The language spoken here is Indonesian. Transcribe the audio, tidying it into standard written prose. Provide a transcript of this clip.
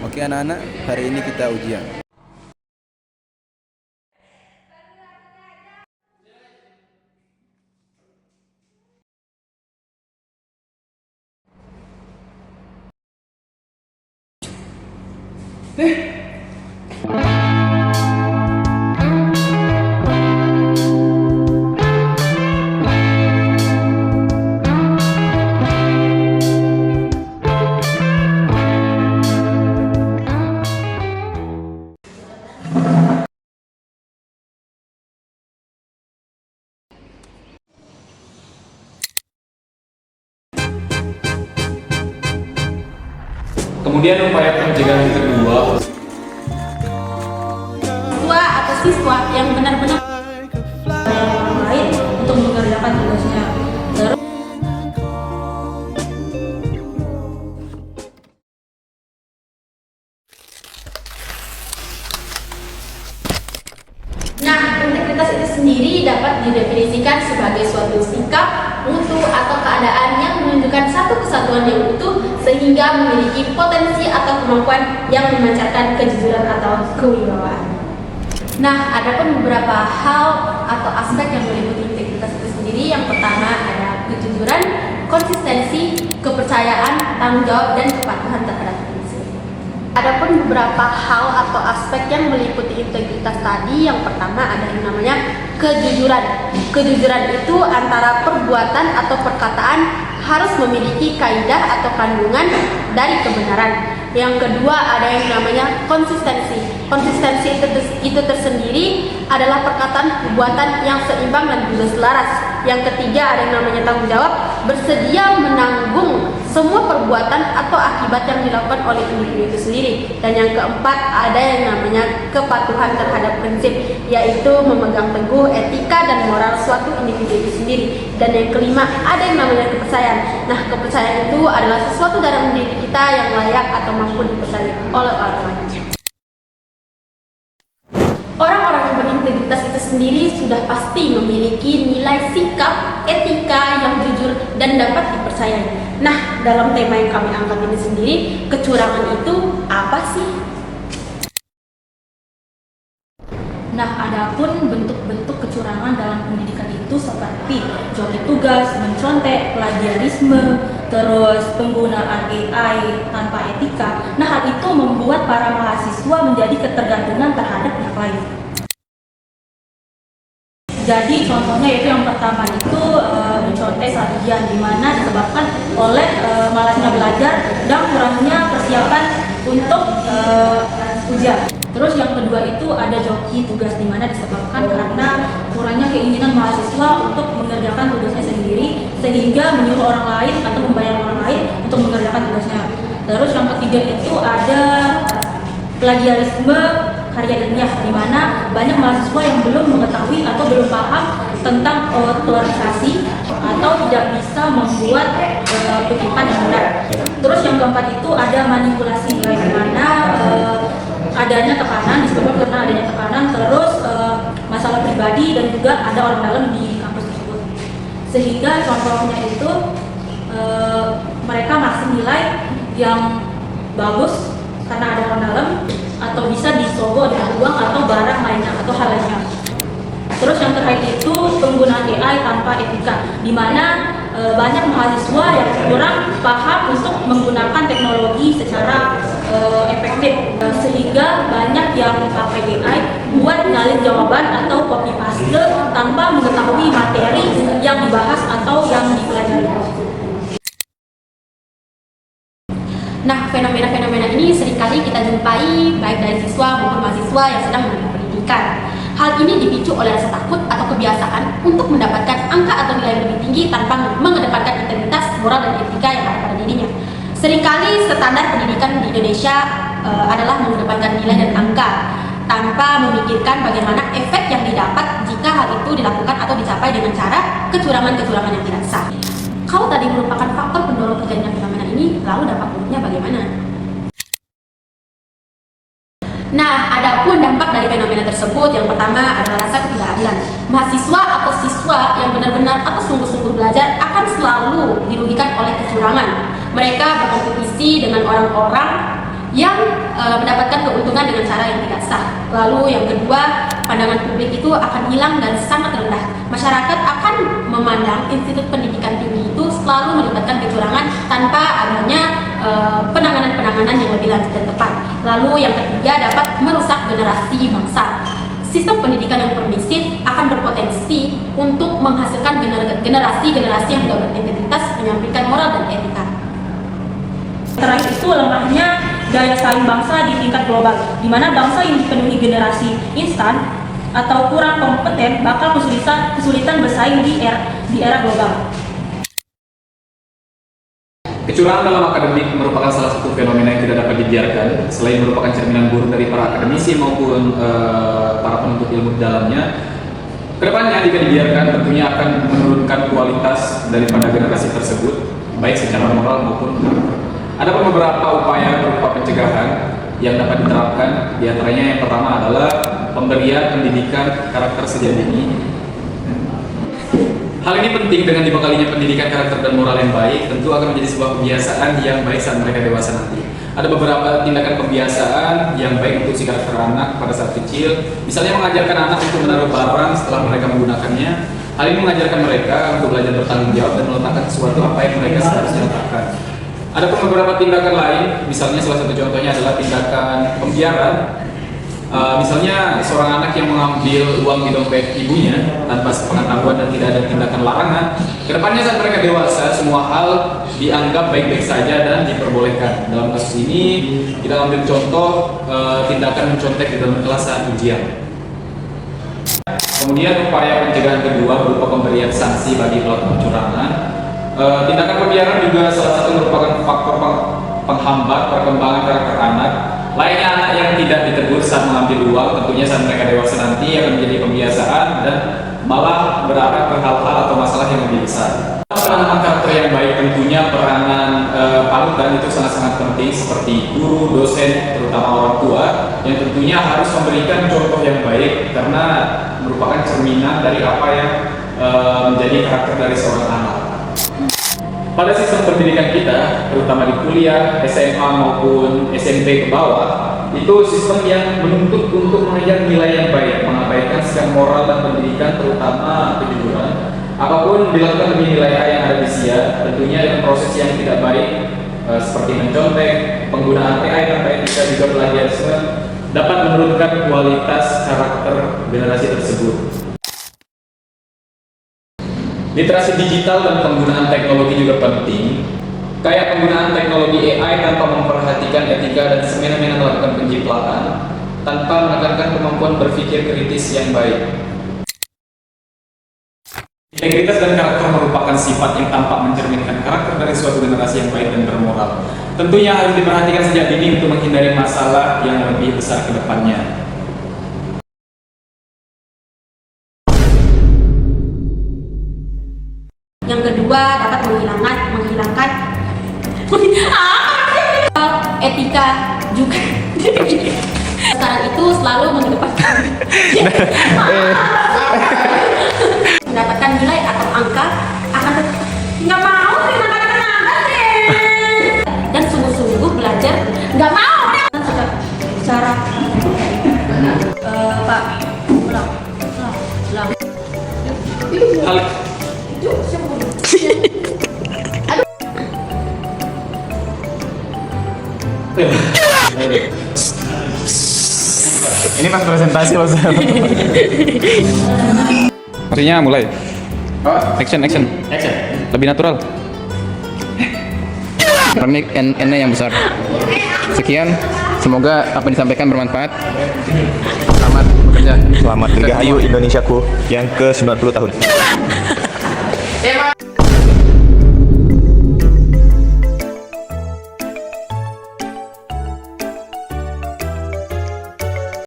Oke anak-anak, hari ini kita ujian. Kemudian upaya pencegahan kedua, siswa atau siswa yang benar-benar orang lain untuk mengerjakan tugasnya. Terus integritas itu sendiri dapat didefinisikan sebagai suatu sikap, mutu, atau keadaan yang menunjukkan satu kesatuan yang utuh sehingga memiliki potensi atau kemampuan yang memancarkan kejujuran atau kewibawaan. Nah, ada pun beberapa hal atau aspek yang meliputi integritas itu sendiri. Yang pertama ada kejujuran, konsistensi, kepercayaan, tanggung jawab, dan kepatuhan terhadap prinsip. Adapun beberapa hal atau aspek yang meliputi integritas tadi, yang pertama ada yang namanya kejujuran. Kejujuran itu antara perbuatan atau perkataan harus memiliki kaidah atau kandungan dari kebenaran. Yang kedua ada yang namanya konsistensi. Konsistensi itu tersendiri adalah perkataan perbuatan yang seimbang dan juga selaras. Yang ketiga ada yang namanya tanggung jawab, bersedia menanggung semua perbuatan atau akibat yang dilakukan oleh individu itu sendiri. Dan yang keempat ada yang namanya kepatuhan terhadap prinsip, yaitu memegang teguh etika dan moral suatu individu itu sendiri. Dan yang kelima ada yang namanya kepercayaan. Nah, kepercayaan itu adalah sesuatu dalam diri kita yang layak atau mampu dipercaya oleh orang lain. Orang-orang yang berintegritas itu sendiri sudah pasti memiliki nilai sikap, etika yang jujur dan dapat dipercayai. Nah, dalam tema yang kami angkat ini sendiri, kecurangan itu apa sih? Nah, adapun bentuk-bentuk kecurangan dalam pendidikan itu seperti joki tugas, mencontek, plagiarisme, terus penggunaan AI tanpa etika. Nah, hal itu membuat para mahasiswa menjadi ketergantungan terhadap pihak lain. Jadi contohnya yaitu yang pertama itu mencontek saat ujian, di mana disebabkan oleh malasnya belajar dan kurangnya persiapan untuk ujian. Terus yang kedua itu ada joki tugas, di mana disebabkan karena kurangnya keinginan mahasiswa untuk mengerjakan tugasnya sendiri sehingga menyuruh orang lain atau membayar orang lain untuk mengerjakan tugasnya. Terus yang ketiga itu ada plagiarisme karya ilmiah, di mana banyak mahasiswa yang belum mengetahui atau belum paham tentang otorisasi atau tidak bisa membuat kutipan yang benar. Terus yang keempat itu ada manipulasi nilai, di mana adanya tekanan, disebabkan karena adanya tekanan, terus masalah pribadi dan juga ada orang dalam di kampus tersebut. Sehingga contohnya itu mereka ngasih nilai yang bagus karena ada orang dalam, atau bisa disogok dengan uang atau barang lainnya atau hal lainnya. Terus yang terakhir itu penggunaan AI tanpa etika, di mana banyak mahasiswa yang kurang paham untuk menggunakan teknologi secara efektif, sehingga banyak yang pakai AI buat nyalin jawaban atau copy paste tanpa mengetahui materi yang dibahas atau yang dipelajari. Nah, fenomena-fenomena ini seringkali kita jumpai baik dari siswa maupun mahasiswa yang sedang menempuh pendidikan. Hal ini dipicu oleh rasa takut atau kebiasaan untuk mendapatkan angka atau nilai lebih tinggi tanpa mengedepankan integritas, moral, dan etika yang ada pada dirinya. Seringkali standar pendidikan di Indonesia adalah mengedepankan nilai dan angka tanpa memikirkan bagaimana efek yang didapat jika hal itu dilakukan atau dicapai dengan cara kecurangan-kecurangan yang tidak sah. Kalau tadi merupakan faktor pendorong terjadinya fenomena ini, lalu dampak buruknya bagaimana? Nah, adapun dampak dari fenomena tersebut, yang pertama adalah rasa ketidakadilan. Mahasiswa atau siswa yang benar-benar atau sungguh-sungguh belajar akan selalu dirugikan oleh kecurangan. Mereka berkompetisi dengan orang-orang yang mendapatkan keuntungan dengan cara yang tidak sah. Lalu yang kedua, pandangan publik itu akan hilang dan sangat rendah. Masyarakat akan memandang institut pendidikan tinggi itu selalu melibatkan kecurangan tanpa adanya penanganan-penanganan yang lebih lanjut dan tepat. Lalu yang ketiga, dapat merusak generasi bangsa. Sistem pendidikan yang permisif akan berpotensi untuk menghasilkan generasi-generasi yang tidak berintegritas, menyampaikan moral dan etika. Terakhir itu lemahnya daya saing bangsa di tingkat global, di mana bangsa yang dipenuhi generasi instan atau kurang kompeten bakal kesulitan bersaing di era global. Kecurangan dalam akademik merupakan salah satu fenomena yang tidak dapat dibiarkan. Selain merupakan cerminan buruk dari para akademisi maupun para penuntut ilmu di dalamnya, kedepannya jika dibiarkan tentunya akan menurunkan kualitas daripada generasi tersebut, baik secara moral maupun karakter. Ada beberapa upaya berupa pencegahan yang dapat diterapkan. Di antaranya yang pertama adalah pemberian pendidikan karakter sejak dini. Hal ini penting dengan dibekalinya pendidikan karakter dan moral yang baik, tentu akan menjadi sebuah kebiasaan yang baik saat mereka dewasa nanti. Ada beberapa tindakan kebiasaan yang baik untuk si karakter anak pada saat kecil, misalnya mengajarkan anak untuk menaruh barang setelah mereka menggunakannya. Hal ini mengajarkan mereka untuk belajar bertanggung jawab dan meletakkan sesuatu apa yang mereka seharusnya letakkan. Ada pun beberapa tindakan lain, misalnya salah satu contohnya adalah tindakan pembiaran. Misalnya seorang anak yang mengambil uang di dompet ibunya tanpa sepengetahuan dan tidak ada tindakan larangan, kedepannya saat mereka dewasa semua hal dianggap baik-baik saja dan diperbolehkan. Dalam kasus ini kita ambil contoh tindakan mencontek di dalam kelas saat ujian. Kemudian upaya pencegahan kedua berupa pemberian sanksi bagi pelaku kecurangan. Tindakan pembiaran juga salah satu merupakan faktor penghambat perkembangan karakter anak. Lainnya anak yang tidak ditegur saat mengambil uang, tentunya saat mereka dewasa nanti akan menjadi pembiasaan dan malah berarah ke hal-hal atau masalah yang lebih besar. Penanaman karakter yang baik tentunya peranan panutan itu sangat-sangat penting, seperti guru, dosen, terutama orang tua yang tentunya harus memberikan contoh yang baik karena merupakan cerminan dari apa yang menjadi karakter dari seorang anak. Pada sistem pendidikan kita, terutama di kuliah, SMA maupun SMP ke bawah, itu sistem yang menuntut untuk mengajar nilai yang baik, mengabaikan sikap moral dan pendidikan, terutama kejujuran. Apapun dilakukan demi nilai A yang ada di SIA, tentunya dengan proses yang tidak baik, seperti mencontek, penggunaan AI tanpa etika, juga plagiarisme, dapat menurunkan kualitas karakter generasi tersebut. Literasi digital dan penggunaan teknologi juga penting. Kayak penggunaan teknologi AI tanpa memperhatikan etika dan semena-mena melakukan penjiplakan tanpa menekankan kemampuan berpikir kritis yang baik. Integritas dan karakter merupakan sifat yang tampak mencerminkan karakter dari suatu generasi yang baik dan bermoral. Tentunya harus diperhatikan sejak dini untuk menghindari masalah yang lebih besar ke depannya. Yang kedua, dapat menghilangkan etika juga. Sekarang itu selalu mengedepankan mendapatkan nilai atau angka akan nggak mau terima kenangan deh, dan sungguh-sungguh belajar nggak mau cara Pak ulang. Ini pas presentasi loh. Maksudnya mulai. Action. Lebih natural. Ini N-nya yang besar. Sekian. Semoga apa yang disampaikan bermanfaat. Selamat bekerja. Selamat Dirgahayu Indonesiaku yang ke-90 tahun.